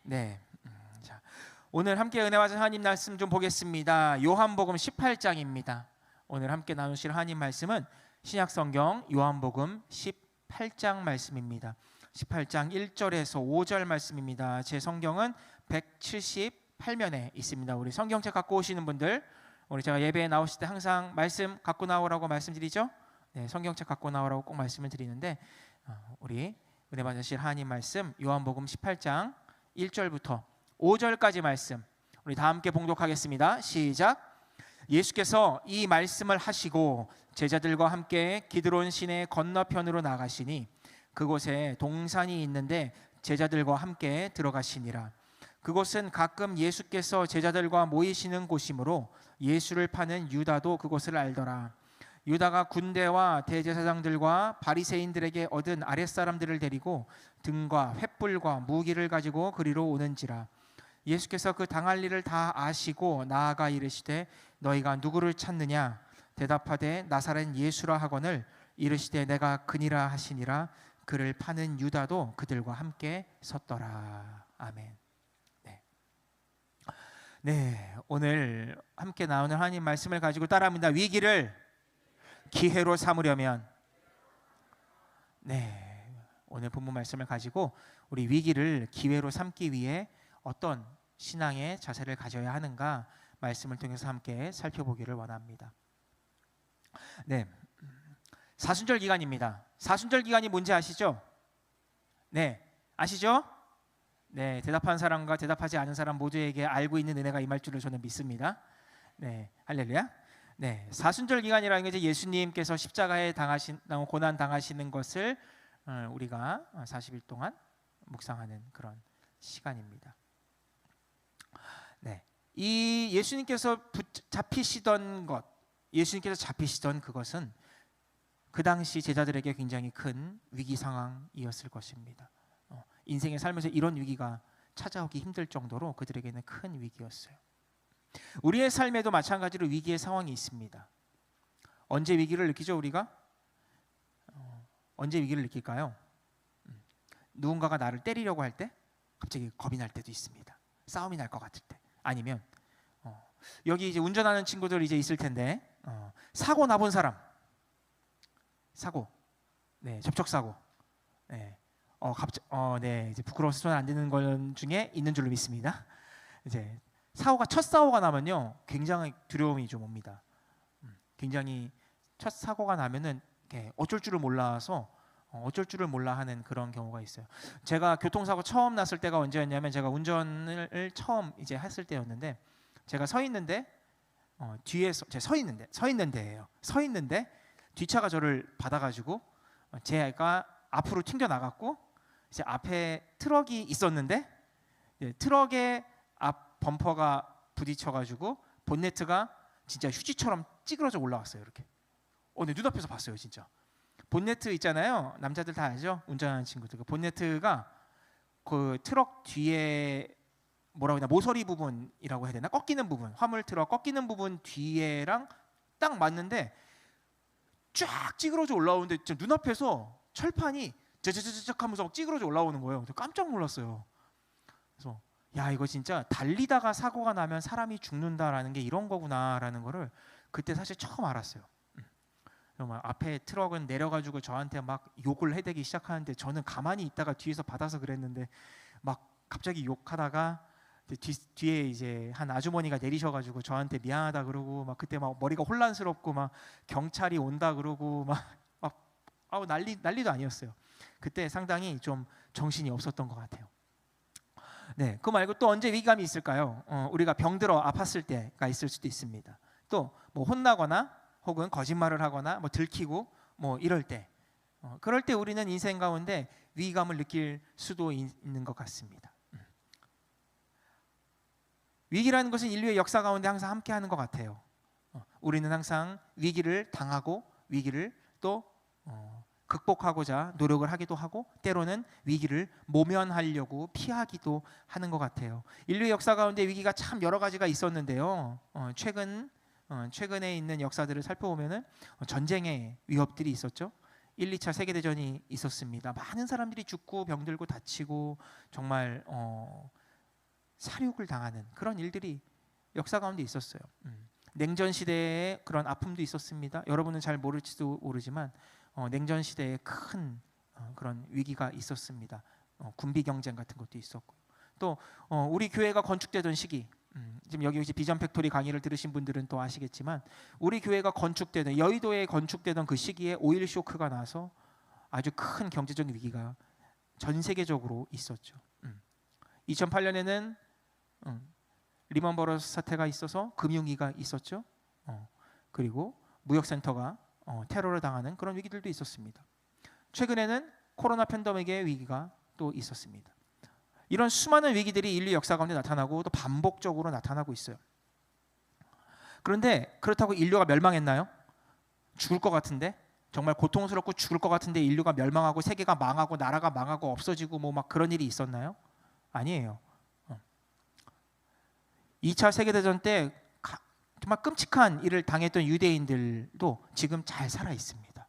네. 자, 오늘 함께 은혜 받은 하나님 말씀 좀 보겠습니다. 요한복음 18장입니다. 오늘 함께 나누실 하나님 말씀은 신약성경 요한복음 18장 말씀입니다. 18장 1절에서 5절 말씀입니다. 제 성경은 178면에 있습니다. 우리 성경책 갖고 오시는 분들, 우리 제가 예배에 나오실 때 항상 말씀 갖고 나오라고 말씀드리죠. 네, 성경책 갖고 나오라고 꼭 말씀을 드리는데, 우리 은혜 받으실 하나님 말씀 요한복음 18장 1절부터 5절까지 말씀 우리 다 함께 봉독하겠습니다. 시작. 예수께서 이 말씀을 하시고 제자들과 함께 기드론 시내 건너편으로 나가시니 그곳에 동산이 있는데 제자들과 함께 들어가시니라. 그곳은 가끔 예수께서 제자들과 모이시는 곳이므로 예수를 파는 유다도 그곳을 알더라. 유다가 군대와 대제사장들과 바리새인들에게 얻은 아랫사람들을 데리고 등과 횃불과 무기를 가지고 그리로 오는지라. 예수께서 그 당할 일을 다 아시고 나아가 이르시되 너희가 누구를 찾느냐? 대답하되 나사렛 예수라 하거늘 이르시되 내가 그니라 하시니라. 그를 파는 유다도 그들과 함께 섰더라. 아멘. 네, 오늘 함께 나오는 하나님 말씀을 가지고 따라합니다. 위기를 기회로 삼으려면, 오늘 본문 말씀을 가지고 우리 위기를 기회로 삼기 위해 어떤 신앙의 자세를 가져야 하는가 말씀을 통해서 함께 살펴보기를 원합니다. 네, 사순절 기간입니다. 사순절 기간이 뭔지 아시죠? 네, 아시죠? 네, 대답한 사람과 대답하지 않은 사람 모두에게 알고 있는 은혜가 임할 줄을 저는 믿습니다. 네, 할렐루야. 네, 사순절 기간이라는 게 이제 예수님께서 십자가에 고난 당하시는 것을 우리가 40일 동안 묵상하는 그런 시간입니다. 네, 이 예수님께서 잡히시던 그것은 그 당시 제자들에게 굉장히 큰 위기 상황이었을 것입니다. 인생의 삶에서 이런 위기가 찾아오기 힘들 정도로 그들에게는 큰 위기였어요. 우리의 삶에도 마찬가지로 위기의 상황이 있습니다. 언제 위기를 느끼죠? 우리가 언제 위기를 느낄까요? 누군가가 나를 때리려고 할 때 갑자기 겁이 날 때도 있습니다. 싸움이 날 것 같을 때, 아니면 여기 이제 운전하는 친구들 이제 있을 텐데 사고 나본 사람, 접촉 사고, 이제 부끄러워서 손 안 대는 것 중에 있는 줄로 믿습니다. 이제 첫 사고가 나면요, 굉장히 두려움이 좀 옵니다. 굉장히 첫 사고가 나면은 어쩔 줄을 몰라서 어쩔 줄을 몰라 하는 그런 경우가 있어요. 제가 교통사고 처음 났을 때가 언제였냐면, 제가 운전을 처음 이제 했을 때였는데, 제가 서 있는데 뒤에서 제가 서 있는데 뒷차가 저를 받아가지고 제가 앞으로 튕겨 나갔고, 이제 앞에 트럭이 있었는데 트럭의 앞 범퍼가 부딪혀가지고 본네트가 진짜 휴지처럼 찌그러져 올라왔어요. 이렇게. 네, 눈앞에서 봤어요, 진짜. 본네트 있잖아요. 남자들 다 알죠? 운전하는 친구들. 그 본네트가 그 트럭 뒤에 뭐라고 해야 되나, 모서리 부분이라고 해야 되나? 꺾이는 부분, 화물 트럭 꺾이는 부분 뒤에랑 딱 맞는데 쫙 찌그러져 올라오는데 눈앞에서 철판이 쩌쩌쩌쩌 하면서 막 찌그러져 올라오는 거예요. 깜짝 놀랐어요. 그래서 야, 이거 진짜 달리다가 사고가 나면 사람이 죽는다라는 게 이런 거구나라는 거를 그때 사실 처음 알았어요. 정말 앞에 트럭은 내려가지고 저한테 막 욕을 해대기 시작하는데, 저는 가만히 있다가 뒤에서 받아서 그랬는데 막 갑자기 욕하다가 뒤에 이제 한 아주머니가 내리셔가지고 저한테 미안하다 그러고, 막 그때 막 머리가 혼란스럽고 막 경찰이 온다 그러고 막 난리도 아니었어요. 그때 상당히 좀 정신이 없었던 것 같아요. 네, 그거 말고 또 언제 위기감이 있을까요? 우리가 병들어 아팠을 때가 있을 수도 있습니다. 또 뭐 혼나거나 혹은 거짓말을 하거나 뭐 들키고 뭐 이럴 때, 그럴 때 우리는 인생 가운데 위기감을 느낄 수도 있는 것 같습니다. 위기라는 것은 인류의 역사 가운데 항상 함께하는 것 같아요. 우리는 항상 위기를 당하고 위기를 또 극복하고자 노력을 하기도 하고, 때로는 위기를 모면하려고 피하기도 하는 것 같아요. 인류의 역사 가운데 위기가 참 여러 가지가 있었는데요. 최근에 있는 역사들을 살펴보면은 전쟁의 위협들이 있었죠. 1, 2차 세계대전이 있었습니다. 많은 사람들이 죽고 병들고 다치고 정말 살육을 당하는 그런 일들이 역사 가운데 있었어요. 냉전 시대에 그런 아픔도 있었습니다. 여러분은 잘 모를지도 모르지만 냉전 시대에 큰 그런 위기가 있었습니다. 군비 경쟁 같은 것도 있었고, 또 우리 교회가 건축되던 시기, 지금 여기 비전 팩토리 강의를 들으신 분들은 또 아시겠지만, 우리 교회가 건축되던, 여의도에 건축되던 그 시기에 오일 쇼크가 나서 아주 큰 경제적 위기가 전 세계적으로 있었죠. 2008년에는 리먼 버러스 사태가 있어서 금융위기가 있었죠. 그리고 무역센터가 테러를 당하는 그런 위기들도 있었습니다. 최근에는 코로나 팬데믹의 위기가 또 있었습니다. 이런 수많은 위기들이 인류 역사 가운데 나타나고 또 반복적으로 나타나고 있어요. 그런데 그렇다고 인류가 멸망했나요? 죽을 것 같은데, 정말 고통스럽고 죽을 것 같은데 인류가 멸망하고 세계가 망하고 나라가 망하고 없어지고 뭐 막 그런 일이 있었나요? 아니에요. 2차 세계대전 때 정말 끔찍한 일을 당했던 유대인들도 지금 잘 살아 있습니다.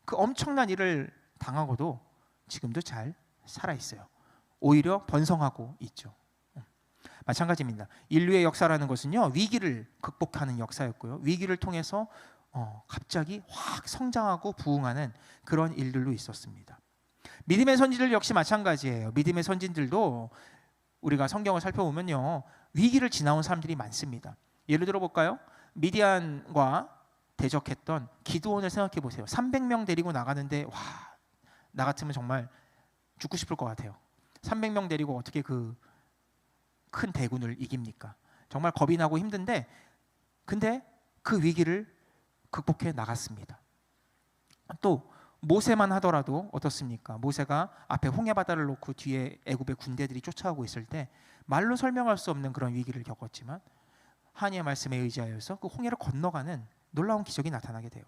그 엄청난 일을 당하고도 지금도 잘 살아 있어요. 오히려 번성하고 있죠. 마찬가지입니다. 인류의 역사라는 것은요, 위기를 극복하는 역사였고요, 위기를 통해서 갑자기 확 성장하고 부흥하는 그런 일들도 있었습니다. 믿음의 선진들 역시 마찬가지예요. 믿음의 선진들도 우리가 성경을 살펴보면요, 위기를 지나온 사람들이 많습니다. 예를 들어 볼까요? 미디안과 대적했던 기드온을 생각해 보세요. 300명 데리고 나가는데 나 같으면 정말 죽고 싶을 것 같아요. 300명 데리고 어떻게 그 큰 대군을 이깁니까? 정말 겁이 나고 힘든데, 근데 그 위기를 극복해 나갔습니다. 또 모세만 하더라도 어떻습니까? 모세가 앞에 홍해 바다를 놓고 뒤에 애굽의 군대들이 쫓아오고 있을 때 말로 설명할 수 없는 그런 위기를 겪었지만 하나님의 말씀에 의지하여서 그 홍해를 건너가는 놀라운 기적이 나타나게 돼요.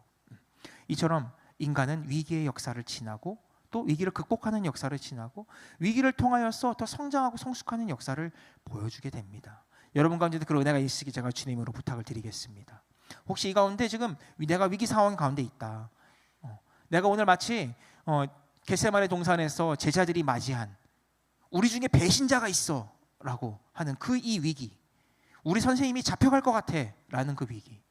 이처럼 인간은 위기의 역사를 지나고 또 위기를 극복하는 역사를 지나고 위기를 통하여서 더 성장하고 성숙하는 역사를 보여주게 됩니다. 여러분 가운데도 그런 은혜가 있으시기 제가 주님으로 부탁을 드리겠습니다. 혹시 이 가운데 지금 내가 위기 상황 가운데 있다, 내가 오늘 마치 겟세마네 동산에서 제자들이 맞이한 우리 중에 배신자가 있어 라고 하는 그 이 위기, 우리 선생님이 잡혀갈 것 같아 라는 그 위기,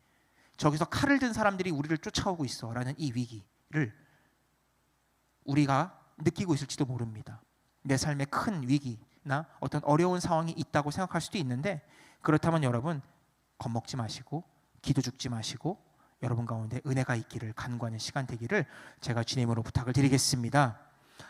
저기서 칼을 든 사람들이 우리를 쫓아오고 있어 라는 이 위기를 우리가 느끼고 있을지도 모릅니다. 내 삶에 큰 위기나 어떤 어려운 상황이 있다고 생각할 수도 있는데, 그렇다면 여러분 겁먹지 마시고 기도 죽지 마시고 여러분 가운데 은혜가 있기를 간구하는 시간 되기를 제가 주님으로 부탁을 드리겠습니다.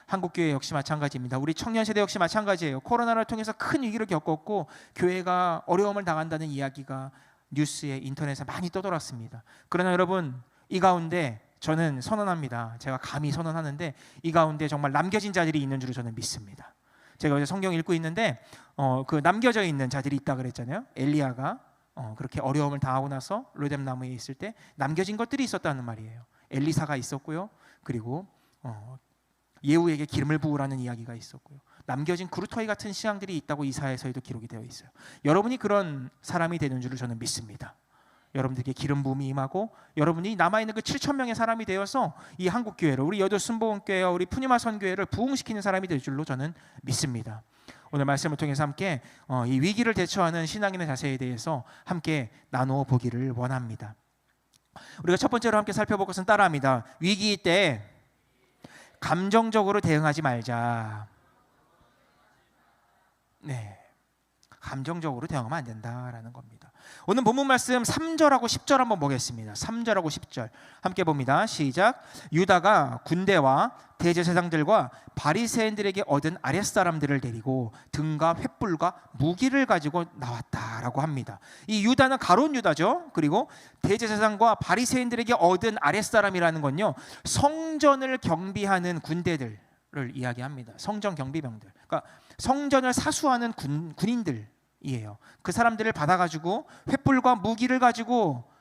한국교회 역시 마찬가지입니다. 우리 청년세대 역시 마찬가지예요. 코로나를 통해서 큰 위기를 겪었고 교회가 어려움을 당한다는 이야기가 뉴스에 인터넷에 많이 떠돌았습니다. 그러나 여러분, 이 가운데 저는 선언합니다. 제가 감히 선언하는데 이 가운데 정말 남겨진 자들이 있는 줄을 저는 믿습니다. 제가 어제 성경 읽고 있는데 그 남겨져 있는 자들이 있다 그랬잖아요. 엘리야가 그렇게 어려움을 당하고 나서 로뎀 나무에 있을 때 남겨진 것들이 있었다는 말이에요. 엘리사가 있었고요, 그리고 예후에게 기름을 부으라는 이야기가 있었고요, 남겨진 구루터기 같은 신앙들이 있다고 이사야서에도 기록이 되어 있어요. 여러분이 그런 사람이 되는 줄을 저는 믿습니다. 여러분들에게 기름 부음이 임하고 여러분이 남아있는 그 7,000명의 사람이 되어서 이 한국교회를, 우리 여덟 순복음교회와 우리 푸니마 선교회를 부흥시키는 사람이 될 줄로 저는 믿습니다. 오늘 말씀을 통해서 함께 이 위기를 대처하는 신앙인의 자세에 대해서 함께 나누어 보기를 원합니다. 우리가 첫 번째로 함께 살펴볼 것은 따라합니다. 위기 때 감정적으로 대응하지 말자. 네, 감정적으로 대응하면 안 된다라는 겁니다. 오늘 본문 말씀 3절하고 10절 한번 보겠습니다. 3절하고 10절 함께 봅니다. 시작. 유다가 군대와 대제사장들과 바리새인들에게 얻은 아랫사람들을 데리고 등과 횃불과 무기를 가지고 나왔다라고 합니다. 이 유다는 가룟 유다죠. 그리고 대제사장과 바리새인들에게 얻은 아랫사람이라는 건요, 성전을 경비하는 군대들을 이야기합니다. 성전 경비병들, 그러니까 성전을 사수하는 군인들이에요. 그 사람들을 받아가지고 횃불과 무기를 가지고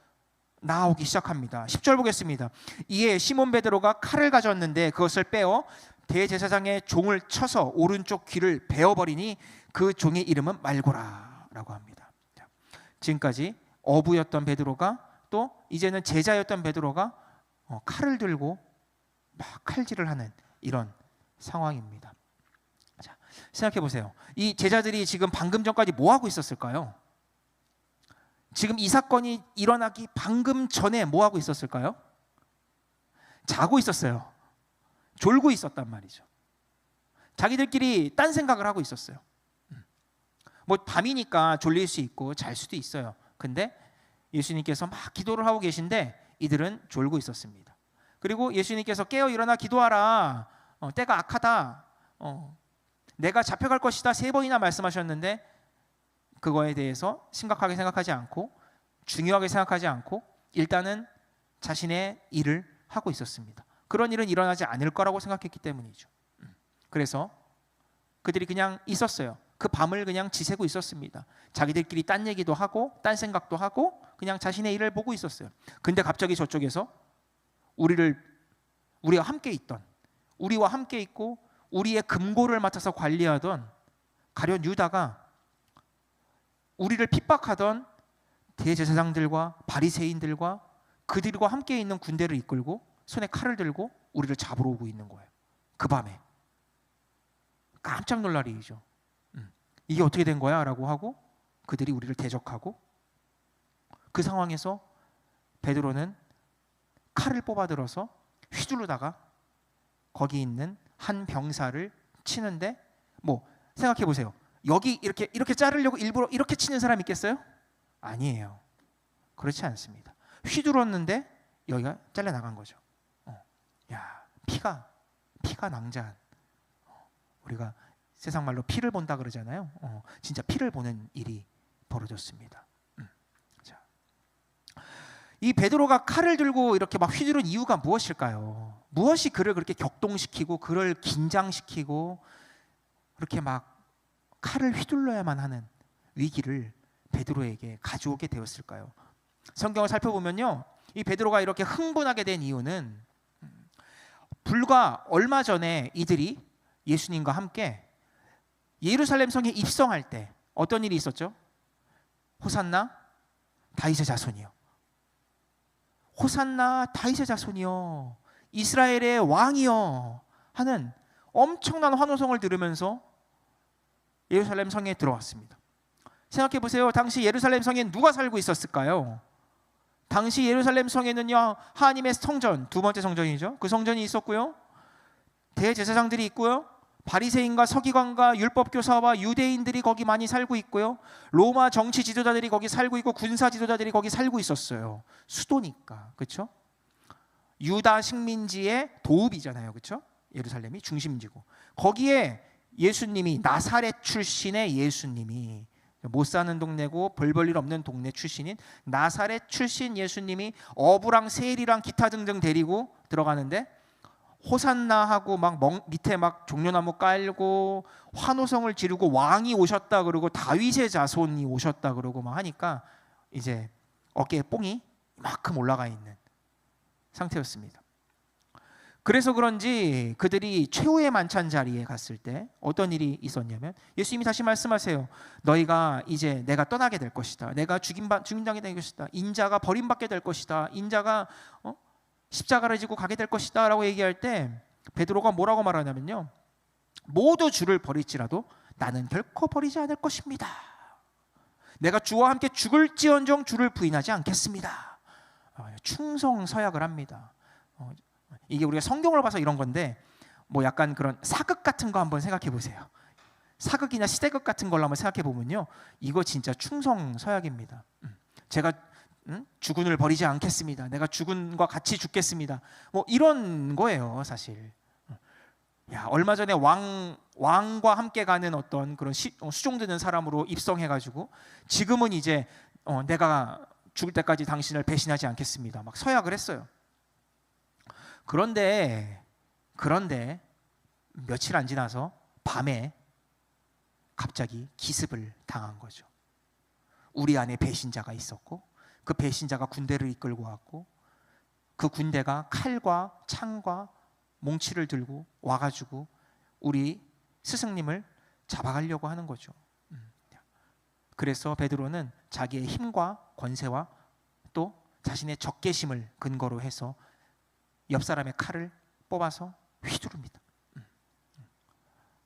나오기 시작합니다. 10절 보겠습니다. 이에 시몬 베드로가 칼을 가졌는데 그것을 빼어 대제사장의 종을 쳐서 오른쪽 귀를 베어버리니 그 종의 이름은 말고라라고 합니다. 지금까지 어부였던 베드로가 또 이제는 제자였던 베드로가 칼을 들고 막 칼질을 하는 이런 상황입니다. 자, 생각해 보세요. 이 제자들이 지금 방금 전까지 뭐 하고 있었을까요? 지금 이 사건이 일어나기 방금 전에 뭐 하고 있었을까요? 자고 있었어요. 졸고 있었단 말이죠. 자기들끼리 딴 생각을 하고 있었어요. 뭐 밤이니까 졸릴 수 있고 잘 수도 있어요. 근데 예수님께서 막 기도를 하고 계신데 이들은 졸고 있었습니다. 그리고 예수님께서 깨어 일어나 기도하라. 때가 악하다. 내가 잡혀갈 것이다 3번이나 말씀하셨는데 그거에 대해서 심각하게 생각하지 않고 중요하게 생각하지 않고 일단은 자신의 일을 하고 있었습니다. 그런 일은 일어나지 않을 거라고 생각했기 때문이죠. 그래서 그들이 그냥 있었어요. 그 밤을 그냥 지새고 있었습니다. 자기들끼리 딴 얘기도 하고 딴 생각도 하고 그냥 자신의 일을 보고 있었어요. 근데 갑자기 저쪽에서 우리와 함께 있던, 우리와 함께 있고 우리의 금고를 맡아서 관리하던 가룟 유다가 우리를 핍박하던 대제사장들과 바리새인들과 그들과 함께 있는 군대를 이끌고 손에 칼을 들고 우리를 잡으러 오고 있는 거예요. 그 밤에. 깜짝 놀랄 일이죠. 이게 어떻게 된 거야? 라고 하고 그들이 우리를 대적하고 그 상황에서 베드로는 칼을 뽑아들어서 휘두르다가 거기 있는 한 병사를 치는데 뭐 생각해 보세요. 여기 이렇게 자르려고 일부러 이렇게 치는 사람 있겠어요? 아니에요. 그렇지 않습니다. 휘둘렀는데 여기가 잘려나간 거죠. 야, 피가 낭자한 우리가 세상 말로 피를 본다 그러잖아요. 진짜 피를 보는 일이 벌어졌습니다. 자, 이 베드로가 칼을 들고 이렇게 막 휘두른 이유가 무엇일까요? 무엇이 그를 그렇게 격동시키고 그를 긴장시키고 그렇게 막 칼을 휘둘러야만 하는 위기를 베드로에게 가져오게 되었을까요? 성경을 살펴보면요, 이 베드로가 이렇게 흥분하게 된 이유는 불과 얼마 전에 이들이 예수님과 함께 예루살렘 성에 입성할 때 어떤 일이 있었죠? 호산나 다윗의 자손이요. 호산나 다윗의 자손이요. 이스라엘의 왕이요. 하는 엄청난 환호성을 들으면서 예루살렘 성에 들어왔습니다. 생각해 보세요. 당시 예루살렘 성에 누가 살고 있었을까요? 당시 예루살렘 성에는요, 하나님의 성전, 두 번째 성전이죠. 그 성전이 있었고요. 대제사장들이 있고요. 바리새인과 서기관과 율법교사와 유대인들이 거기 많이 살고 있고요. 로마 정치 지도자들이 거기 살고 있고 군사 지도자들이 거기 살고 있었어요. 수도니까. 그렇죠? 유다 식민지의 도읍이잖아요. 그렇죠? 예루살렘이 중심지고. 거기에 예수님이 나사렛 출신의 예수님이 못 사는 동네고 별 볼 일 없는 동네 출신인 나사렛 출신 예수님이 어부랑 세일이랑 기타 등등 데리고 들어가는데 호산나 하고 막 밑에 막 종려나무 깔고 환호성을 지르고 왕이 오셨다 그러고 다윗의 자손이 오셨다 그러고 막 하니까 이제 어깨에 뽕이 이만큼 올라가 있는 상태였습니다. 그래서 그런지 그들이 최후의 만찬 자리에 갔을 때 어떤 일이 있었냐면 예수님이 다시 말씀하세요. 너희가 이제 내가 떠나게 될 것이다. 내가 죽임당하게 될 것이다. 인자가 버림받게 될 것이다. 인자가 십자가를 지고 가게 될 것이다 라고 얘기할 때 베드로가 뭐라고 말하냐면요, 모두 주를 버릴지라도 나는 결코 버리지 않을 것입니다. 내가 주와 함께 죽을지언정 주를 부인하지 않겠습니다. 충성서약을 합니다. 이게 우리가 성경을 봐서 이런 건데 뭐 약간 그런 사극 같은 거 한번 생각해 보세요. 사극이나 시대극 같은 걸로 한번 생각해 보면요, 이거 진짜 충성서약입니다. 제가 주군을 버리지 않겠습니다. 내가 주군과 같이 죽겠습니다. 뭐 이런 거예요, 사실. 야, 얼마 전에 왕과 함께 가는 어떤 그런 수종드는 사람으로 입성해가지고 지금은 이제 내가 죽을 때까지 당신을 배신하지 않겠습니다. 막 서약을 했어요. 그런데 며칠 안 지나서 밤에 갑자기 기습을 당한 거죠. 우리 안에 배신자가 있었고 그 배신자가 군대를 이끌고 왔고 그 군대가 칼과 창과 몽치를 들고 와가지고 우리 스승님을 잡아가려고 하는 거죠. 그래서 베드로는 자기의 힘과 권세와 또 자신의 적개심을 근거로 해서 옆 사람의 칼을 뽑아서 휘두릅니다.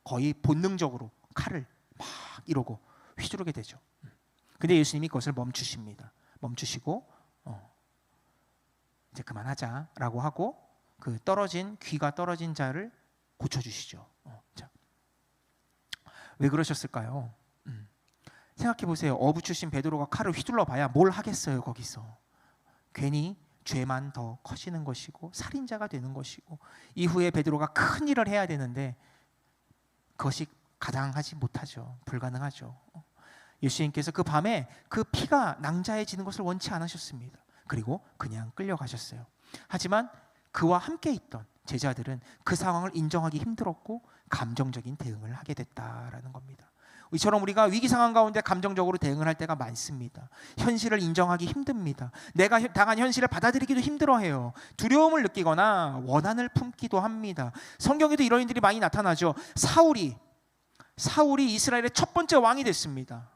거의 본능적으로 칼을 막 이러고 휘두르게 되죠. 근데 예수님이 그것을 멈추십니다. 멈추시고 이제 그만하자라고 하고 그 귀가 떨어진 자를 고쳐주시죠. 자, 왜 그러셨을까요? 생각해 보세요. 어부 출신 베드로가 칼을 휘둘러 봐야 뭘 하겠어요. 거기서 괜히 죄만 더 커지는 것이고 살인자가 되는 것이고 이후에 베드로가 큰 일을 해야 되는데 그것이 가당하지 못하죠. 불가능하죠. 예수님께서 그 밤에 그 피가 낭자해지는 것을 원치 않으셨습니다. 그리고 그냥 끌려가셨어요. 하지만 그와 함께 있던 제자들은 그 상황을 인정하기 힘들었고 감정적인 대응을 하게 됐다라는 겁니다. 이처럼 우리가 위기 상황 가운데 감정적으로 대응을 할 때가 많습니다. 현실을 인정하기 힘듭니다. 내가 당한 현실을 받아들이기도 힘들어해요. 두려움을 느끼거나 원한을 품기도 합니다. 성경에도 이런 일들이 많이 나타나죠. 사울이 이스라엘의 첫 번째 왕이 됐습니다.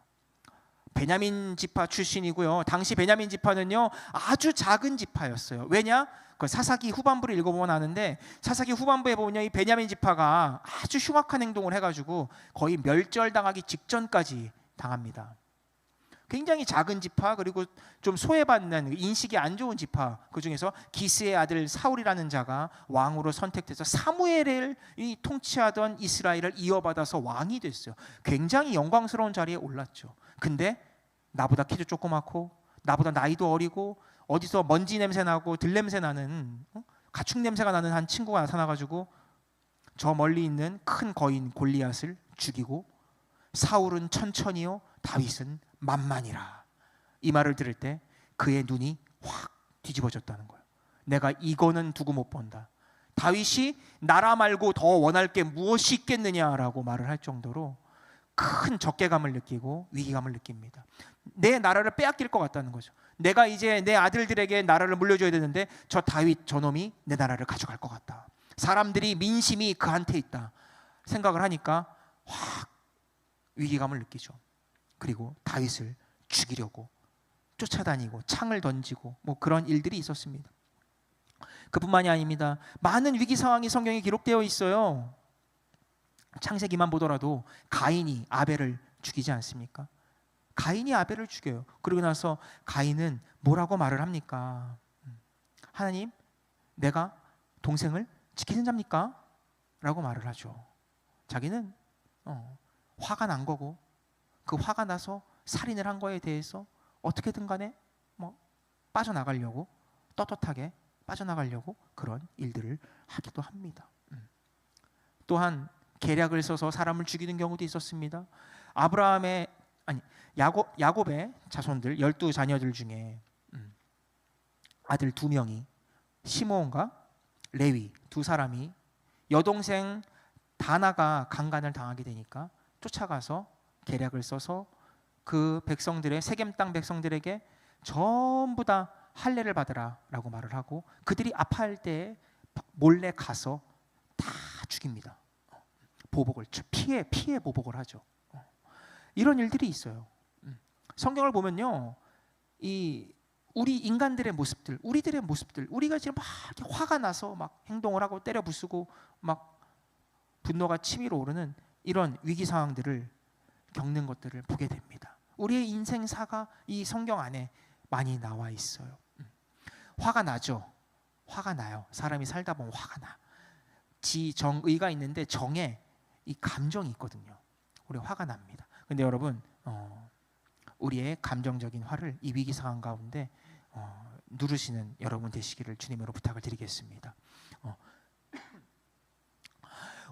베냐민 지파 출신이고요. 당시 베냐민 지파는요 아주 작은 지파였어요. 왜냐? 그 사사기 후반부를 읽어보면 아는데 사사기 후반부에 보면 이 베냐민 지파가 아주 흉악한 행동을 해가지고 거의 멸절당하기 직전까지 당합니다. 굉장히 작은 지파, 그리고 좀 소외받는 인식이 안 좋은 지파, 그 중에서 기스의 아들 사울이라는 자가 왕으로 선택돼서 사무엘을 통치하던 이스라엘을 이어받아서 왕이 됐어요. 굉장히 영광스러운 자리에 올랐죠. 근데 나보다 키도 조그맣고 나보다 나이도 어리고 어디서 먼지 냄새 나고 들 냄새 나는 가축 냄새가 나는 한 친구가 나타나가지고 저 멀리 있는 큰 거인 골리앗을 죽이고 사울은 천천히요 다윗은 만만이라. 이 말을 들을 때 그의 눈이 확 뒤집어졌다는 거예요. 내가 이거는 두고 못 본다. 다윗이 나라 말고 더 원할 게 무엇이 있겠느냐라고 말을 할 정도로 큰 적개감을 느끼고 위기감을 느낍니다. 내 나라를 빼앗길 것 같다는 거죠. 내가 이제 내 아들들에게 나라를 물려줘야 되는데 저 다윗 저놈이 내 나라를 가져갈 것 같다. 사람들이 민심이 그한테 있다 생각을 하니까 확 위기감을 느끼죠. 그리고 다윗을 죽이려고 쫓아다니고 창을 던지고 뭐 그런 일들이 있었습니다. 그뿐만이 아닙니다. 많은 위기 상황이 성경에 기록되어 있어요. 창세기만 보더라도 가인이 아벨을 죽이지 않습니까? 가인이 아벨을 죽여요. 그러고 나서 가인은 뭐라고 말을 합니까? 하나님, 내가 동생을 지키는 자입니까? 라고 말을 하죠. 자기는 화가 난 거고 그 화가 나서 살인을 한 거에 대해서 어떻게든 간에 뭐 빠져나가려고 떳떳하게 빠져나가려고 그런 일들을 하기도 합니다. 또한 계략을 써서 사람을 죽이는 경우도 있었습니다. 야곱의 자손들 12자녀들 중에 아들 2명이 시므온과 레위 2사람이 여동생 다나가 강간을 당하게 되니까 쫓아가서 계략을 써서 그 백성들의 세겜 땅 백성들에게 전부 다 할례를 받으라라고 말을 하고 그들이 아파할 때 몰래 가서 다 죽입니다. 보복을 피해 보복을 하죠. 이런 일들이 있어요. 성경을 보면요, 우리 인간들의 모습들, 우리들의 모습들, 우리가 지금 막 화가 나서 막 행동을 하고 때려 부수고 막 분노가 치밀어 오르는 이런 위기 상황들을 겪는 것들을 보게 됩니다. 우리의 인생사가 이 성경 안에 많이 나와 있어요. 화가 나죠. 화가 나요. 사람이 살다 보면 화가 나. 지정의가 있는데 정에 이 감정이 있거든요. 우리 화가 납니다. 근데 여러분, 우리의 감정적인 화를 이 위기 상황 가운데 누르시는 여러분 되시기를 주님으로 부탁을 드리겠습니다.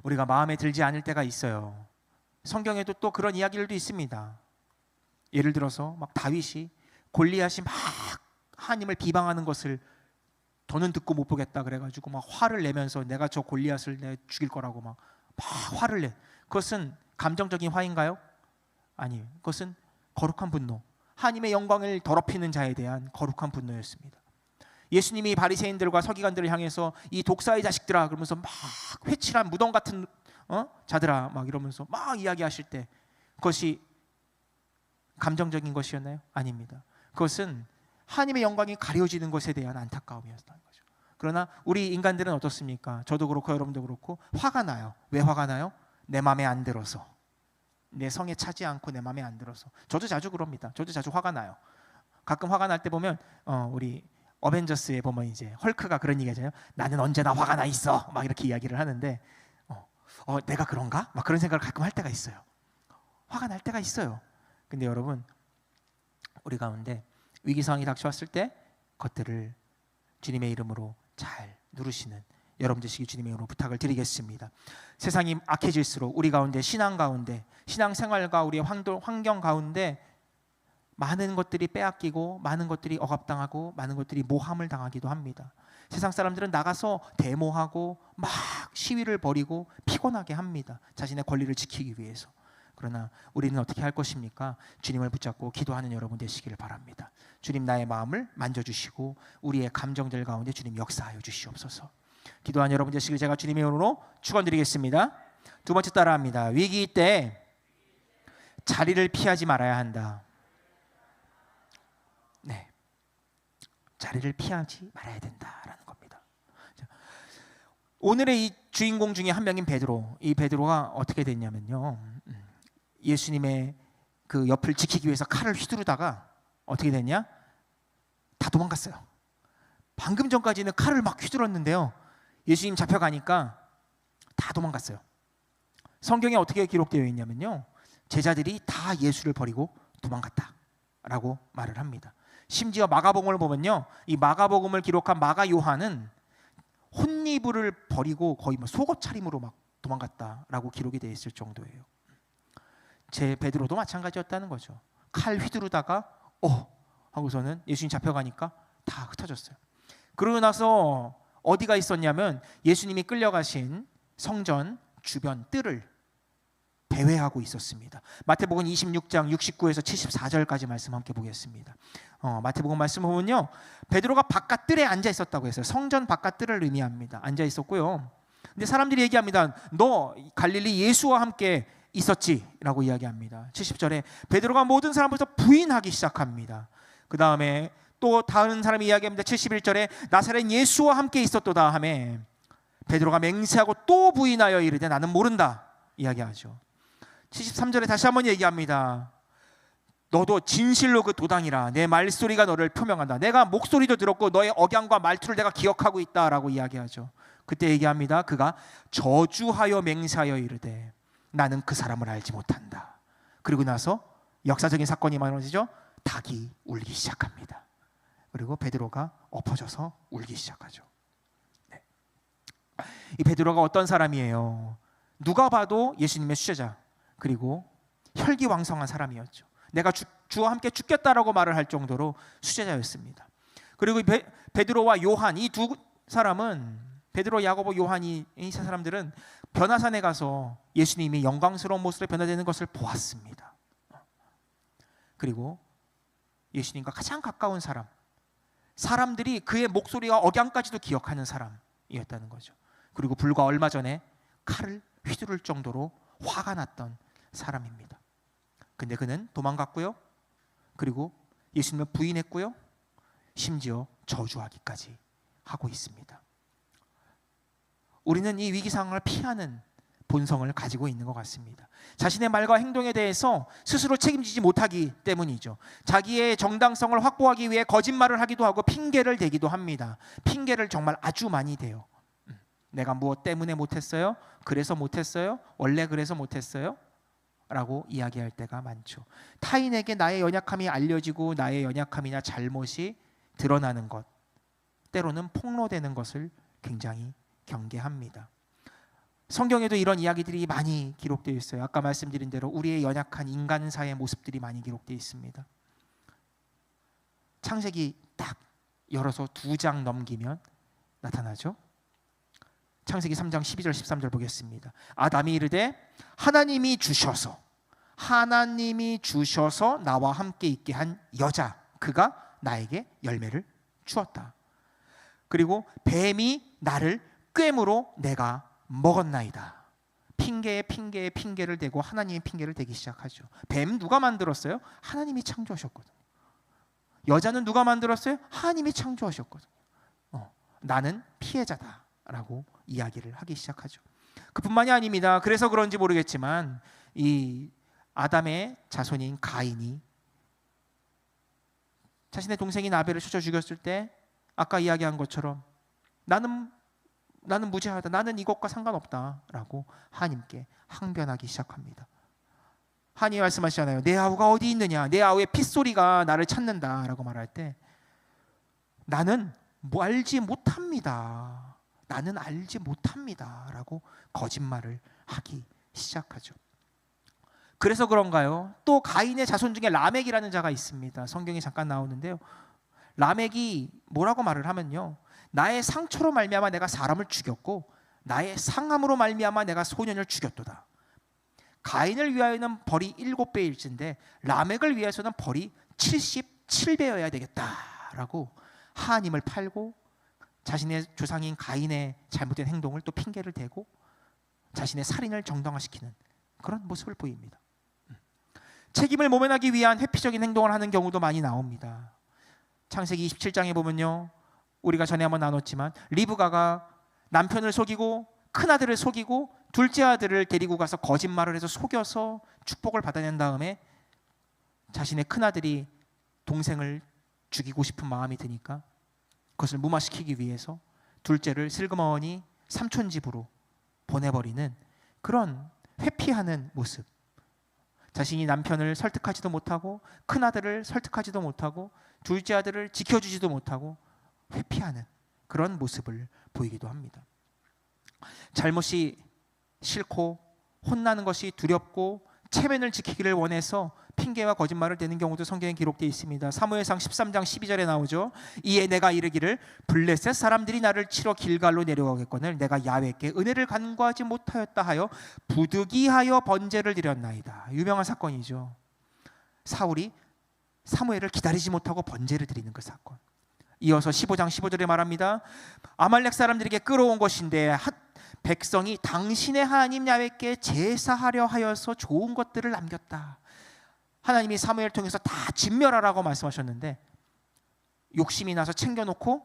우리가 마음에 들지 않을 때가 있어요. 성경에도 또 그런 이야기들도 있습니다. 예를 들어서 막 다윗이 골리앗이 막 하나님을 비방하는 것을 더는 듣고 못 보겠다 그래가지고 막 화를 내면서 내가 저 골리앗을 내 죽일 거라고 막 화를 내. 그것은 감정적인 화인가요? 아니에요. 그것은 거룩한 분노, 하나님의 영광을 더럽히는 자에 대한 거룩한 분노였습니다. 예수님이 바리새인들과 서기관들을 향해서 이 독사의 자식들아 그러면서 막 회칠한 무덤 같은 자들아 막 이러면서 막 이야기하실 때 그것이 감정적인 것이었나요? 아닙니다. 그것은 하나님의 영광이 가려지는 것에 대한 안타까움이었다는 거죠. 그러나 우리 인간들은 어떻습니까? 저도 그렇고 여러분도 그렇고 화가 나요. 왜 화가 나요? 내 마음에 안 들어서, 내 성에 차지 않고 내 마음에 안 들어서. 저도 자주 그럽니다. 저도 자주 화가 나요. 가끔 화가 날 때 보면 우리 어벤져스에 보면 이제 헐크가 그런 얘기 하잖아요. 나는 언제나 화가 나 있어, 막 이렇게 이야기를 하는데 내가 그런가? 막 그런 생각을 가끔 할 때가 있어요. 화가 날 때가 있어요. 근데 여러분, 우리 가운데 위기 상황이 닥쳐왔을 때 그것들을 주님의 이름으로 잘 누르시는 여러분 되시기 주님의 이름으로 부탁을 드리겠습니다. 세상이 악해질수록 우리 가운데, 신앙 가운데, 신앙생활과 우리의 환경 가운데 많은 것들이 빼앗기고 많은 것들이 억압당하고 많은 것들이 모함을 당하기도 합니다. 세상 사람들은 나가서 데모하고 막 시위를 벌이고 피곤하게 합니다. 자신의 권리를 지키기 위해서. 그러나 우리는 어떻게 할 것입니까? 주님을 붙잡고 기도하는 여러분 되시기를 바랍니다. 주님, 나의 마음을 만져주시고 우리의 감정들 가운데 주님 역사하여 주시옵소서. 기도하는 여러분 되시기를 제가 주님의 이름으로 축원드리겠습니다. 두 번째 따라합니다. 위기 때 자리를 피하지 말아야 한다. 네, 자리를 피하지 말아야 된다라는 겁니다. 오늘의 이 주인공 중에 한 명인 베드로, 이 베드로가 어떻게 됐냐면요, 예수님의 그 옆을 지키기 위해서 칼을 휘두르다가 어떻게 됐냐? 다 도망갔어요. 방금 전까지는 칼을 막 휘둘렀는데요, 예수님 잡혀가니까 다 도망갔어요. 성경에 어떻게 기록되어 있냐면요, 제자들이 다 예수를 버리고 도망갔다라고 말을 합니다. 심지어 마가복음을 보면요, 이 마가복음을 기록한 마가 요한은 혼니부를 버리고 거의 뭐 속옷 차림으로 막 도망갔다라고 기록이 되어 있을 정도예요. 제 베드로도 마찬가지였다는 거죠. 칼 휘두르다가 하고서는 예수님 잡혀가니까 다 흩어졌어요. 그러고 나서 어디가 있었냐면 예수님이 끌려가신 성전 주변 뜰을 배회하고 있었습니다. 마태복음 26장 69에서 74절까지 말씀 함께 보겠습니다. 마태복음 말씀 보면요, 베드로가 바깥 뜰에 앉아 있었다고 했어요. 성전 바깥 뜰을 의미합니다. 앉아 있었고요. 근데 사람들이 얘기합니다. 너 갈릴리 예수와 함께 있었지? 라고 이야기합니다. 70절에 베드로가 모든 사람부터 부인하기 시작합니다. 그 다음에 또 다른 사람이 이야기합니다. 71절에 나사렛 예수와 함께 있었도다 하매 베드로가 맹세하고 또 부인하여 이르되 나는 모른다 이야기하죠. 73절에 다시 한번 얘기합니다. 너도 진실로 그 도당이라. 내 말소리가 너를 표명한다. 내가 목소리도 들었고 너의 억양과 말투를 내가 기억하고 있다라고 이야기하죠. 그때 얘기합니다. 그가 저주하여 맹세하여 이르되 나는 그 사람을 알지 못한다. 그리고 나서 역사적인 사건이 많아지죠. 닭이 울기 시작합니다. 그리고 베드로가 엎어져서 울기 시작하죠. 네. 이 베드로가 어떤 사람이에요? 누가 봐도 예수님의 수제자, 그리고 혈기왕성한 사람이었죠. 내가 주와 함께 죽겠다라고 말을 할 정도로 수제자였습니다. 그리고 베드로와 요한, 이 두 사람은, 베드로, 야고보, 요한이, 이 세 사람들은 변화산에 가서 예수님이 영광스러운 모습으로 변화되는 것을 보았습니다. 그리고 예수님과 가장 가까운 사람, 사람들이 그의 목소리와 억양까지도 기억하는 사람이었다는 거죠. 그리고 불과 얼마 전에 칼을 휘두를 정도로 화가 났던 사람입니다. 근데 그는 도망갔고요, 그리고 예수님을 부인했고요, 심지어 저주하기까지 하고 있습니다. 우리는 이 위기 상황을 피하는 본성을 가지고 있는 것 같습니다. 자신의 말과 행동에 대해서 스스로 책임지지 못하기 때문이죠. 자기의 정당성을 확보하기 위해 거짓말을 하기도 하고 핑계를 대기도 합니다. 핑계를 정말 아주 많이 대요. 내가 무엇 때문에 못했어요? 그래서 못했어요? 원래 그래서 못했어요? 라고 이야기할 때가 많죠. 타인에게 나의 연약함이 알려지고 나의 연약함이나 잘못이 드러나는 것, 때로는 폭로되는 것을 굉장히 경계합니다. 성경에도 이런 이야기들이 많이 기록되어 있어요. 아까 말씀드린 대로 우리의 연약한 인간사의 모습들이 많이 기록되어 있습니다. 창세기 딱 열어서 2장 넘기면 나타나죠. 창세기 3장 12절 13절 보겠습니다. 아담이 이르되 하나님이 주셔서 나와 함께 있게 한 여자, 그가 나에게 열매를 주었다. 그리고 뱀이 나를 꾀므로 내가 먹었나이다. 핑계를 대고 하나님의 핑계를 대기 시작하죠. 뱀 누가 만들었어요? 하나님이 창조하셨거든요. 여자는 누가 만들었어요? 하나님이 창조하셨거든요. 나는 피해자다라고 이야기를 하기 시작하죠. 그뿐만이 아닙니다. 그래서 그런지 모르겠지만 이 아담의 자손인 가인이 자신의 동생인 아벨을 쫓아 죽였을 때 아까 이야기한 것처럼 나는 무죄하다, 나는 이것과 상관없다라고 하나님께 항변하기 시작합니다. 하나님이 말씀하시잖아요. 내 아우가 어디 있느냐, 내 아우의 핏소리가 나를 찾는다라고 말할 때 나는 뭐 알지 못합니다, 나는 알지 못합니다라고 거짓말을 하기 시작하죠. 그래서 그런가요? 또 가인의 자손 중에 라멕이라는 자가 있습니다. 성경에 잠깐 나오는데요. 라멕이 뭐라고 말을 하면요, 나의 상처로 말미암아 내가 사람을 죽였고 나의 상함으로 말미암아 내가 소년을 죽였도다. 가인을 위하여는 벌이 7배일진데 라멕을 위해서는 벌이 77배여야 되겠다라고 하나님을 팔고 자신의 조상인 가인의 잘못된 행동을 또 핑계를 대고 자신의 살인을 정당화시키는 그런 모습을 보입니다. 책임을 모면하기 위한 회피적인 행동을 하는 경우도 많이 나옵니다. 창세기 27장에 보면요, 우리가 전에 한번 나눴지만 리브가가 남편을 속이고 큰아들을 속이고 둘째 아들을 데리고 가서 거짓말을 해서 속여서 축복을 받아낸 다음에 자신의 큰아들이 동생을 죽이고 싶은 마음이 드니까 그것을 무마시키기 위해서 둘째를 슬그머니 삼촌 집으로 보내버리는 그런 회피하는 모습. 자신이 남편을 설득하지도 못하고 큰아들을 설득하지도 못하고 둘째 아들을 지켜주지도 못하고 회피하는 그런 모습을 보이기도 합니다. 잘못이 싫고 혼나는 것이 두렵고 체면을 지키기를 원해서 핑계와 거짓말을 대는 경우도 성경에 기록되어 있습니다. 사무엘상 13장 12절에 나오죠. 이에 내가 이르기를 블레셋 사람들이 나를 치러 길갈로 내려가겠거늘 내가 야훼께 은혜를 간구하지 못하였다 하여 부득이하여 번제를 드렸나이다. 유명한 사건이죠. 사울이 사무엘을 기다리지 못하고 번제를 드리는 그 사건. 이어서 15장 15절에 말합니다. 아말렉 사람들에게 끌어온 것인데 백성이 당신의 하나님 야훼께 제사하려 하여서 좋은 것들을 남겼다. 하나님이 사무엘을 통해서 다 진멸하라고 말씀하셨는데 욕심이 나서 챙겨놓고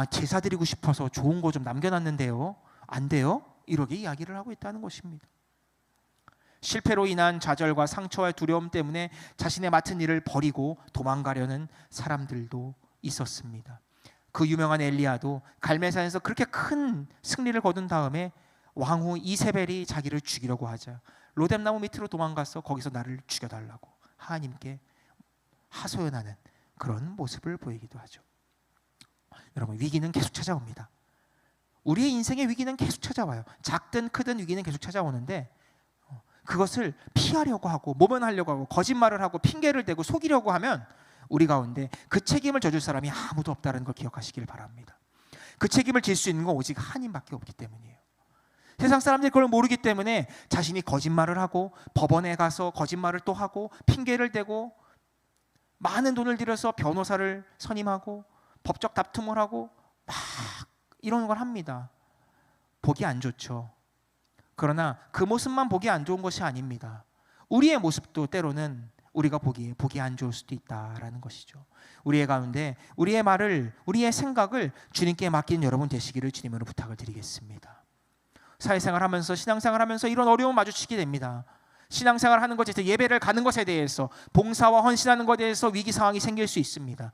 제사 드리고 싶어서 좋은 거 좀 남겨놨는데요, 안 돼요? 이렇게 이야기를 하고 있다는 것입니다. 실패로 인한 좌절과 상처와 두려움 때문에 자신의 맡은 일을 버리고 도망가려는 사람들도 있었습니다. 그 유명한 엘리야도 갈멜산에서 그렇게 큰 승리를 거둔 다음에 왕후 이세벨이 자기를 죽이려고 하자 로뎀나무 밑으로 도망가서 거기서 나를 죽여달라고 하나님께 하소연하는 그런 모습을 보이기도 하죠. 여러분, 위기는 계속 찾아옵니다. 우리의 인생의 위기는 계속 찾아와요. 작든 크든 위기는 계속 찾아오는데 그것을 피하려고 하고 모면하려고 하고 거짓말을 하고 핑계를 대고 속이려고 하면 우리 가운데 그 책임을 져줄 사람이 아무도 없다는 걸 기억하시길 바랍니다. 그 책임을 질 수 있는 건 오직 하나님밖에 없기 때문이에요. 세상 사람들이 그걸 모르기 때문에 자신이 거짓말을 하고 법원에 가서 거짓말을 또 하고 핑계를 대고 많은 돈을 들여서 변호사를 선임하고 법적 다툼을 하고 막 이런 걸 합니다. 보기 안 좋죠. 그러나 그 모습만 보기 안 좋은 것이 아닙니다. 우리의 모습도 때로는 우리가 보기 안 좋을 수도 있다라는 것이죠. 우리의 가운데 우리의 말을, 우리의 생각을 주님께 맡기는 여러분 되시기를 주님으로 부탁을 드리겠습니다. 사회생활하면서 신앙생활하면서 이런 어려움 마주치게 됩니다. 신앙생활하는 것에 대해서, 예배를 가는 것에 대해서, 봉사와 헌신하는 것에 대해서 위기 상황이 생길 수 있습니다.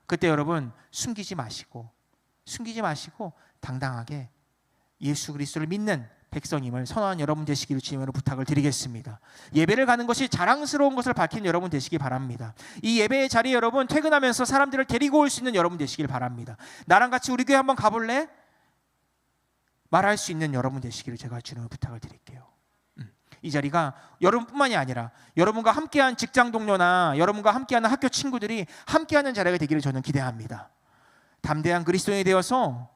그때 여러분 숨기지 마시고 당당하게 예수 그리스도를 믿는 백성임을 선언한 여러분 되시기를 주님으로 부탁을 드리겠습니다. 예배를 가는 것이 자랑스러운 것을 밝힌 여러분 되시기 바랍니다. 이 예배의 자리에 여러분 퇴근하면서 사람들을 데리고 올 수 있는 여러분 되시길 바랍니다. 나랑 같이 우리 교회 한번 가볼래? 말할 수 있는 여러분 되시기를 제가 주님으로 부탁을 드릴게요. 이 자리가 여러분뿐만이 아니라 여러분과 함께한 직장 동료나 여러분과 함께하는 학교 친구들이 함께하는 자리가 되기를 저는 기대합니다. 담대한 그리스도인이 되어서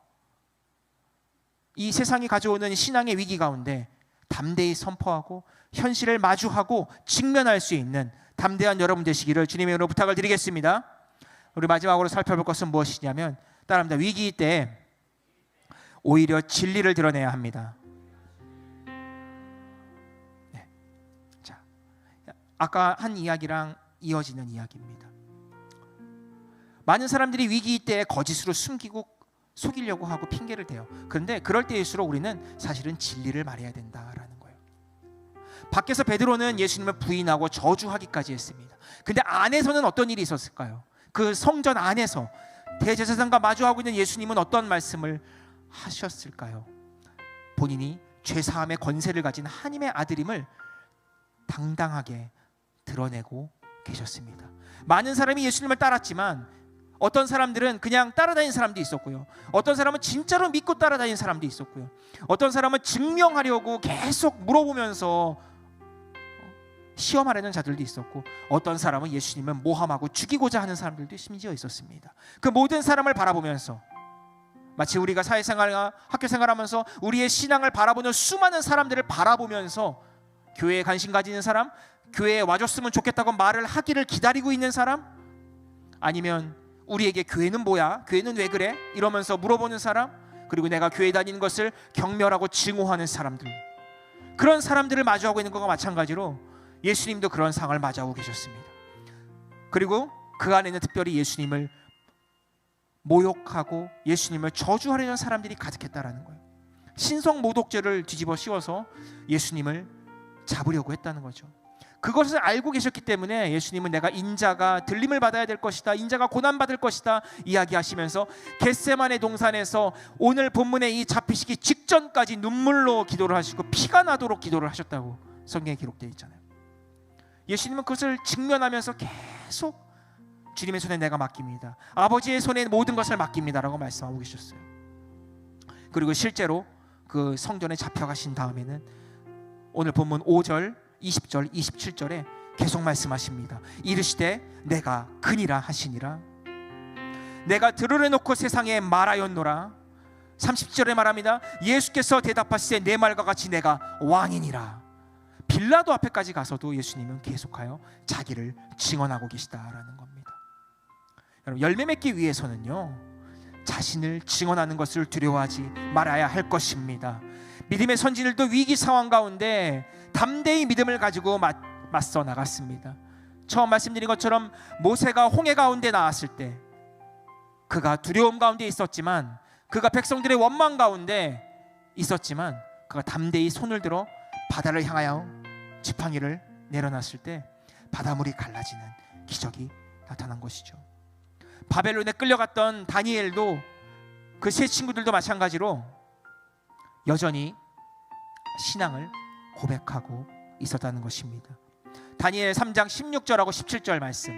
이 세상이 가져오는 신앙의 위기 가운데 담대히 선포하고 현실을 마주하고 직면할 수 있는 담대한 여러분 되시기를 주님의 이름으로 부탁을 드리겠습니다. 우리 마지막으로 살펴볼 것은 무엇이냐면, 따라합니다. 위기 때 오히려 진리를 드러내야 합니다. 네. 자, 아까 한 이야기랑 이어지는 이야기입니다. 많은 사람들이 위기 때 거짓으로 숨기고 속이려고 하고 핑계를 대요. 그런데 그럴 때일수록 우리는 사실은 진리를 말해야 된다라는 거예요. 밖에서 베드로는 예수님을 부인하고 저주하기까지 했습니다. 근데 안에서는 어떤 일이 있었을까요? 그 성전 안에서 대제사장과 마주하고 있는 예수님은 어떤 말씀을 하셨을까요? 본인이 죄사함의 권세를 가진 하나님의 아들임을 당당하게 드러내고 계셨습니다. 많은 사람이 예수님을 따랐지만 어떤 사람들은 그냥 따라다니는 사람도 있었고요. 어떤 사람은 진짜로 믿고 따라다니는 사람도 있었고요. 어떤 사람은 증명하려고 계속 물어보면서 시험하려는 자들도 있었고, 어떤 사람은 예수님을 모함하고 죽이고자 하는 사람들도 심지어 있었습니다. 그 모든 사람을 바라보면서 마치 우리가 사회생활과 학교생활하면서 우리의 신앙을 바라보는 수많은 사람들을 바라보면서 교회에 관심 가지는 사람, 교회에 와줬으면 좋겠다고 말을 하기를 기다리고 있는 사람, 아니면 우리에게 교회는 뭐야? 교회는 왜 그래? 이러면서 물어보는 사람, 그리고 내가 교회 다니는 것을 경멸하고 증오하는 사람들, 그런 사람들을 마주하고 있는 것과 마찬가지로 예수님도 그런 상황을 맞이하고 계셨습니다. 그리고 그 안에는 특별히 예수님을 모욕하고 예수님을 저주하려는 사람들이 가득했다라는 거예요. 신성 모독죄를 뒤집어 씌워서 예수님을 잡으려고 했다는 거죠. 그것을 알고 계셨기 때문에 예수님은 내가 인자가 들림을 받아야 될 것이다, 인자가 고난받을 것이다 이야기하시면서 겟세마네 동산에서 오늘 본문에 이 잡히시기 직전까지 눈물로 기도를 하시고 피가 나도록 기도를 하셨다고 성경에 기록되어 있잖아요. 예수님은 그것을 직면하면서 계속 주님의 손에 내가 맡깁니다, 아버지의 손에 모든 것을 맡깁니다 라고 말씀하고 계셨어요. 그리고 실제로 그 성전에 잡혀가신 다음에는 오늘 본문 5절, 20절, 27절에 계속 말씀하십니다. 이르시되 내가 그니라 하시니라. 내가 들으려 놓고 세상에 말하였노라. 30절에 말합니다. 예수께서 대답하시되 내 말과 같이 내가 왕이니라. 빌라도 앞에까지 가서도 예수님은 계속하여 자기를 증언하고 계시다라는 겁니다. 여러분, 열매 맺기 위해서는요, 자신을 증언하는 것을 두려워하지 말아야 할 것입니다. 믿음의 선진들도 위기 상황 가운데 담대히 믿음을 가지고 맞서 나갔습니다. 처음 말씀드린 것처럼 모세가 홍해 가운데 나왔을 때 그가 두려움 가운데 있었지만, 그가 백성들의 원망 가운데 있었지만, 그가 담대히 손을 들어 바다를 향하여 지팡이를 내려놨을 때 바닷물이 갈라지는 기적이 나타난 것이죠. 바벨론에 끌려갔던 다니엘도 그 세 친구들도 마찬가지로 여전히 신앙을 고백하고 있었다는 것입니다. 다니엘 3장 16절하고 17절 말씀,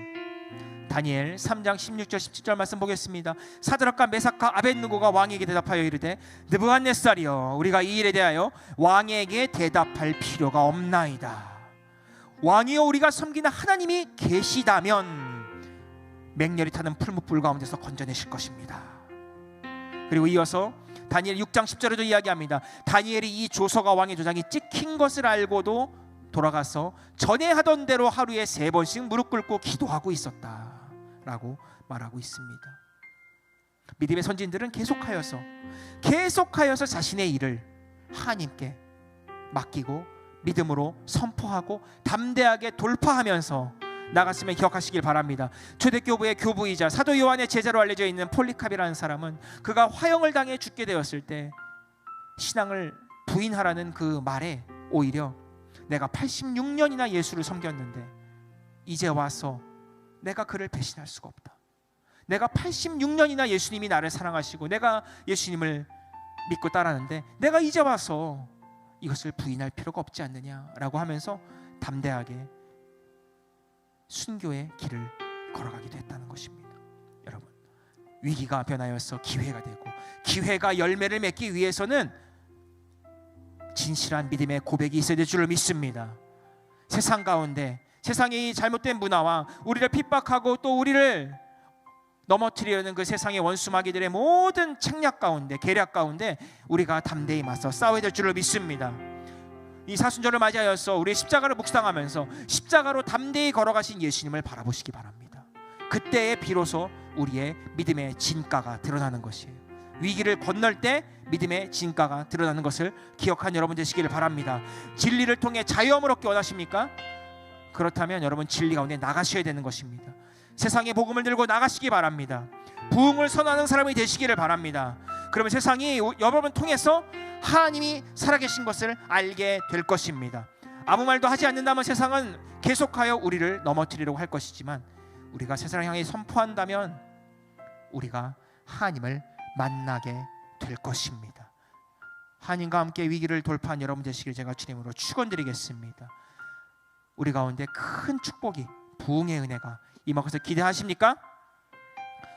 다니엘 3장 16절 17절 말씀 보겠습니다. 사드락과 메삭과 아벳느고가 왕에게 대답하여 이르되 느부갓네살이여, 우리가 이 일에 대하여 왕에게 대답할 필요가 없나이다. 왕이여, 우리가 섬기는 하나님이 계시다면 맹렬히 타는 풀무불 가운데서 건져내실 것입니다. 그리고 이어서 다니엘 6장 10절에도 이야기합니다. 다니엘이 이 조서가 왕의 조장이 찍힌 것을 알고도 돌아가서 전에 하던 대로 하루에 3번씩 무릎 꿇고 기도하고 있었다라고 말하고 있습니다. 믿음의 선진들은 계속하여서 자신의 일을 하나님께 맡기고 믿음으로 선포하고 담대하게 돌파하면서 나갔음을 기억하시길 바랍니다. 초대교부의 교부이자 사도 요한의 제자로 알려져 있는 폴리캅이라는 사람은 그가 화형을 당해 죽게 되었을 때 신앙을 부인하라는 그 말에 오히려 내가 86년이나 예수를 섬겼는데 이제 와서 내가 그를 배신할 수가 없다. 내가 86년이나 예수님이 나를 사랑하시고 내가 예수님을 믿고 따르는데 내가 이제 와서 이것을 부인할 필요가 없지 않느냐라고 하면서 담대하게 순교의 길을 걸어가기도 했다는 것입니다. 여러분, 위기가 변하여서 기회가 되고 기회가 열매를 맺기 위해서는 진실한 믿음의 고백이 있어야 될 줄을 믿습니다. 세상 가운데 세상의 이 잘못된 문화와 우리를 핍박하고 또 우리를 넘어뜨리려는 그 세상의 원수마귀들의 모든 책략 가운데, 계략 가운데 우리가 담대히 맞서 싸워야 될 줄을 믿습니다. 이 사순절을 맞이하여서 우리 십자가를 묵상하면서 십자가로 담대히 걸어가신 예수님을 바라보시기 바랍니다. 그때에 비로소 우리의 믿음의 진가가 드러나는 것이에요. 위기를 건널 때 믿음의 진가가 드러나는 것을 기억한 여러분 되시기를 바랍니다. 진리를 통해 자유함을 얻기 원하십니까? 그렇다면 여러분 진리 가운데 나가셔야 되는 것입니다. 세상의 복음을 들고 나가시기 바랍니다. 부흥을 선언하는 사람이 되시기를 바랍니다. 그러면 세상이 여러분 통해서 하나님이 살아계신 것을 알게 될 것입니다. 아무 말도 하지 않는다면 세상은 계속하여 우리를 넘어뜨리려고 할 것이지만, 우리가 세상을 향해 선포한다면 우리가 하나님을 만나게 될 것입니다. 하나님과 함께 위기를 돌파한 여러분 되시길 제가 주님으로 축원드리겠습니다. 우리 가운데 큰 축복이, 부흥의 은혜가 임할 것을 기대하십니까?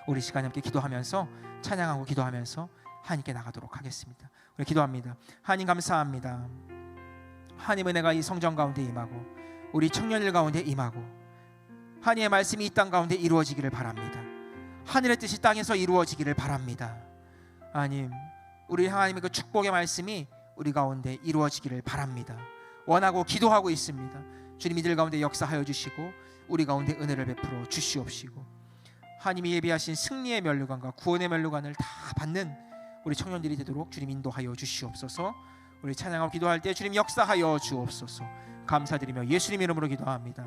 우리 시간 함께 기도하면서, 찬양하고 기도하면서 하나님께 나가도록 하겠습니다. 우리 기도합니다. 하나님 감사합니다. 하나님 은혜가 이 성전 가운데 임하고 우리 청년들 가운데 임하고 하나님의 말씀이 이 땅 가운데 이루어지기를 바랍니다. 하늘의 뜻이 땅에서 이루어지기를 바랍니다. 하나님, 우리 하나님의 그 축복의 말씀이 우리 가운데 이루어지기를 바랍니다. 원하고 기도하고 있습니다. 주님, 이들 가운데 역사하여 주시고 우리 가운데 은혜를 베풀어 주시옵시고, 하나님이 예비하신 승리의 면류관과 구원의 면류관을 다 받는 우리 청년들이 되도록 주님 인도하여 주시옵소서. 우리 찬양하고 기도할 때 주님 역사하여 주옵소서. 감사드리며 예수님 이름으로 기도합니다.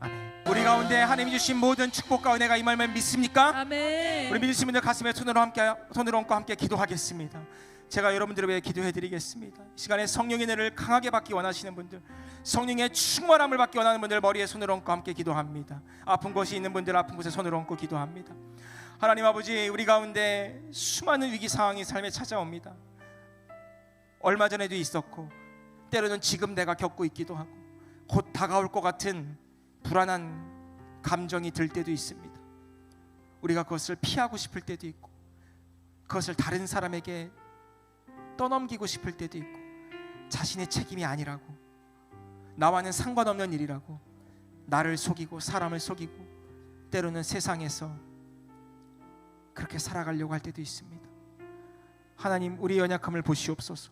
아멘. 우리 가운데 하나님이 주신 모든 축복과 은혜가 임할만 믿습니까? 아멘. 우리 믿으신 분들 가슴에 손으로 얹고 함께 기도하겠습니다. 제가 여러분들을 위해 기도해드리겠습니다. 이 시간에 성령의 은혜를 강하게 받기 원하시는 분들, 성령의 충만함을 받기 원하는 분들 머리에 손을 얹고 함께 기도합니다. 아픈 곳이 있는 분들 아픈 곳에 손을 얹고 기도합니다. 하나님 아버지, 우리 가운데 수많은 위기 상황이 삶에 찾아옵니다. 얼마 전에도 있었고 때로는 지금 내가 겪고 있기도 하고 곧 다가올 것 같은 불안한 감정이 들 때도 있습니다. 우리가 그것을 피하고 싶을 때도 있고 그것을 다른 사람에게 떠넘기고 싶을 때도 있고, 자신의 책임이 아니라고, 나와는 상관없는 일이라고 나를 속이고 사람을 속이고 때로는 세상에서 그렇게 살아가려고 할 때도 있습니다. 하나님, 우리 연약함을 보시옵소서.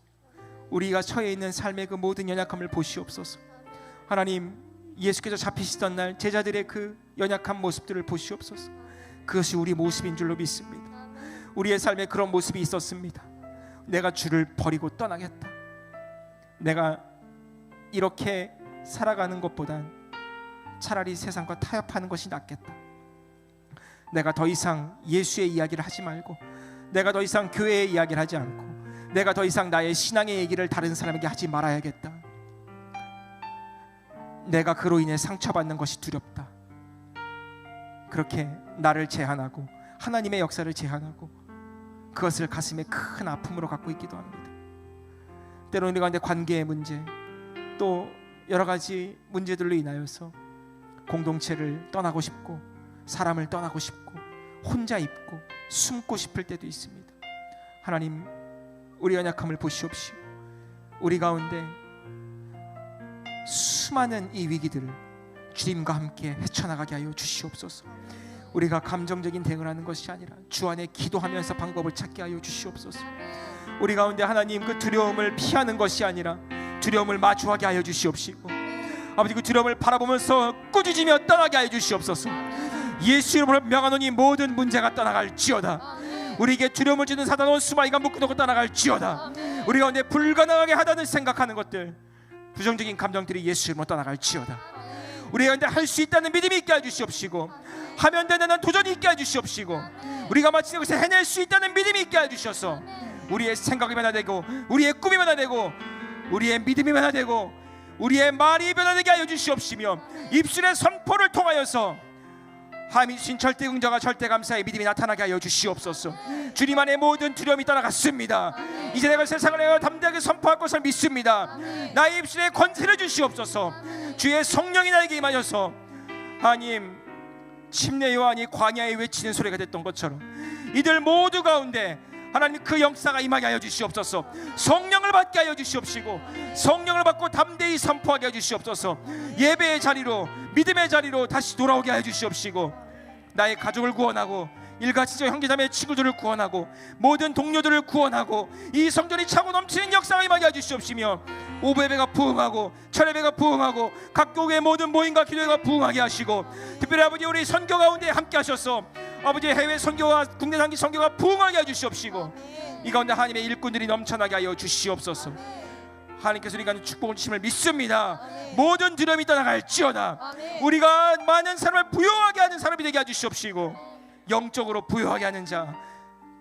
우리가 처해 있는 삶의 그 모든 연약함을 보시옵소서. 하나님, 예수께서 잡히시던 날 제자들의 그 연약한 모습들을 보시옵소서. 그것이 우리 모습인 줄로 믿습니다. 우리의 삶에 그런 모습이 있었습니다. 내가 주를 버리고 떠나겠다. 내가 이렇게 살아가는 것보단 차라리 세상과 타협하는 것이 낫겠다. 내가 더 이상 예수의 이야기를 하지 말고, 내가 더 이상 교회의 이야기를 하지 않고, 내가 더 이상 나의 신앙의 얘기를 다른 사람에게 하지 말아야겠다. 내가 그로 인해 상처받는 것이 두렵다. 그렇게 나를 제한하고 하나님의 역사를 제한하고 그것을 가슴에 큰 아픔으로 갖고 있기도 합니다. 때로는 우리 가운데 관계의 문제, 또 여러 가지 문제들로 인하여서 공동체를 떠나고 싶고 사람을 떠나고 싶고 혼자 있고 숨고 싶을 때도 있습니다. 하나님, 우리 연약함을 보시옵시고 우리 가운데 수많은 이 위기들을 주님과 함께 헤쳐나가게 하여 주시옵소서. 우리가 감정적인 대응을 하는 것이 아니라 주 안에 기도하면서 방법을 찾게 하여 주시옵소서. 우리 가운데 하나님, 그 두려움을 피하는 것이 아니라 두려움을 마주하게 하여 주시옵시고, 아버지, 그 두려움을 바라보면서 꾸짖으며 떠나게 하여 주시옵소서. 예수 이름으로 명하노니 모든 문제가 떠나갈지어다. 우리에게 두려움을 주는 사단 원수마귀가 묶어놓고 떠나갈지어다. 우리 가운데 불가능하게 하다는 생각하는 것들, 부정적인 감정들이 예수 이름으로 떠나갈지어다. 우리 가운데 할 수 있다는 믿음이 있게 해주시옵시고, 하면 되는 도전이 있게 해주시옵시고, 우리가 마치 여기서 해낼 수 있다는 믿음이 있게 해주셔서 우리의 생각이 변화되고 우리의 꿈이 변화되고 우리의 믿음이 변화되고 우리의 말이 변화되게 하여 주시옵시며, 입술의 선포를 통하여서 하나님이 주신 절대 긍정과 절대 감사의 믿음이 나타나게 하여 주시옵소서. 주님 안에 모든 두려움이 떠나갔습니다. 이제 내가 세상을 내가 담대하게 선포할 것을 믿습니다. 나의 입술에 권세를 주시옵소서. 주의 성령이 나에게 임하셔서 하나님, 침례 요한이 광야에 외치는 소리가 됐던 것처럼 이들 모두 가운데 하나님 그 역사가 임하게 하여 주시옵소서. 성령을 받게 하여 주시옵시고 성령을 받고 담대히 선포하게 하여 주시옵소서. 예배의 자리로, 믿음의 자리로 다시 돌아오게 하여 주시옵시고, 나의 가족을 구원하고 일가친척 형제자매 친구들을 구원하고 모든 동료들을 구원하고 이 성전이 차고 넘치는 역사가 임하게 하여 주시옵시며, 오부예배가 부흥하고 철예배가 부흥하고 각 교회의 모든 모임과 기도회가 부흥하게 하시고, 특별히 아버지 우리 선교 가운데 함께 하셔서 아버지 해외 선교와 국내 단기 선교가 부흥하게 해주시옵시고, 이 가운데 하나님의 일꾼들이 넘쳐나게 하여 주시옵소서. 하나님께서 우리가 축복을 주심을 믿습니다. 모든 두려움이 떠나갈지어다. 우리가 많은 사람을 부여하게 하는 사람이 되게 해주시옵시고, 영적으로 부유하게 하는 자,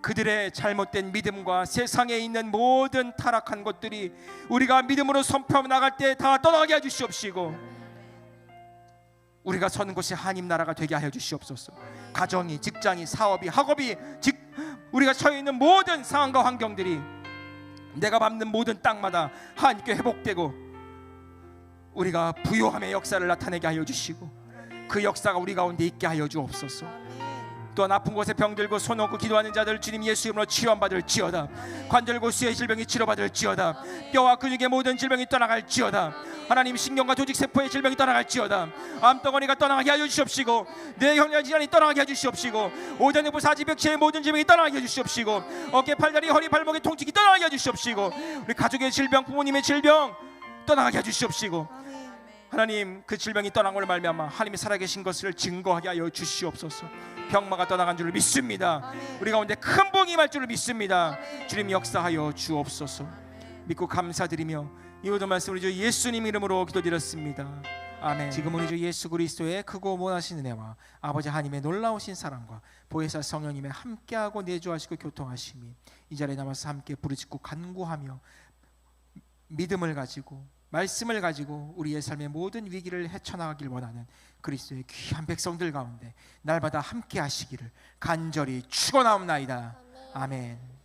그들의 잘못된 믿음과 세상에 있는 모든 타락한 것들이 우리가 믿음으로 선포하며 나갈 때 다 떠나게 해 주시옵시고, 우리가 서는 곳이 하나님 나라가 되게 하여 주시옵소서. 가정이, 직장이, 사업이, 학업이, 우리가 처해 있는 모든 상황과 환경들이 내가 밟는 모든 땅마다 하나님께 회복되고 우리가 부요함의 역사를 나타내게 하여 주시고, 그 역사가 우리 가운데 있게 하여 주옵소서. 또한 아픈 곳에 병들고 손 얹고 기도하는 자들 주님 예수 이름으로 치유받을지어다. 관절고수의 질병이 치료받을지어다. 뼈와 근육의 모든 질병이 떠나갈지어다. 하나님, 신경과 조직세포의 질병이 떠나갈지어다. 암덩어리가 떠나가게 하여 주시옵시고, 뇌혈관 질환이 떠나가게 해 주시옵시고, 오장육부 사지백체의 모든 질병이 떠나가게 해 주시옵시고, 어깨, 팔다리, 허리, 발목의 통증이 떠나가게 해 주시옵시고, 우리 가족의 질병, 부모님의 질병 떠나가게 해 주시옵시고, 하나님, 그 질병이 떠난 걸 말미암아 하나님이 살아계신 것을 증거하게 하여 주시옵소서. 병마가 떠나간 줄을 믿습니다. 우리 가운데 큰 복이 임할 줄을 믿습니다. 주님 역사하여 주옵소서. 믿고 감사드리며 이 모든 말씀 우리 주 예수님 이름으로 기도드렸습니다. 아멘. 지금 우리 주 예수 그리스도의 크고 무한하신 은혜와 아버지 하나님의 놀라우신 사랑과 보혜사 성령님의 함께하고 내주하시고 교통하심이 이 자리에 남아서 함께 부르짖고 간구하며 믿음을 가지고 말씀을 가지고 우리의 삶의 모든 위기를 헤쳐나가길 원하는 그리스도의 귀한 백성들 가운데 날마다 함께 하시기를 간절히 축원하옵나이다. 아멘.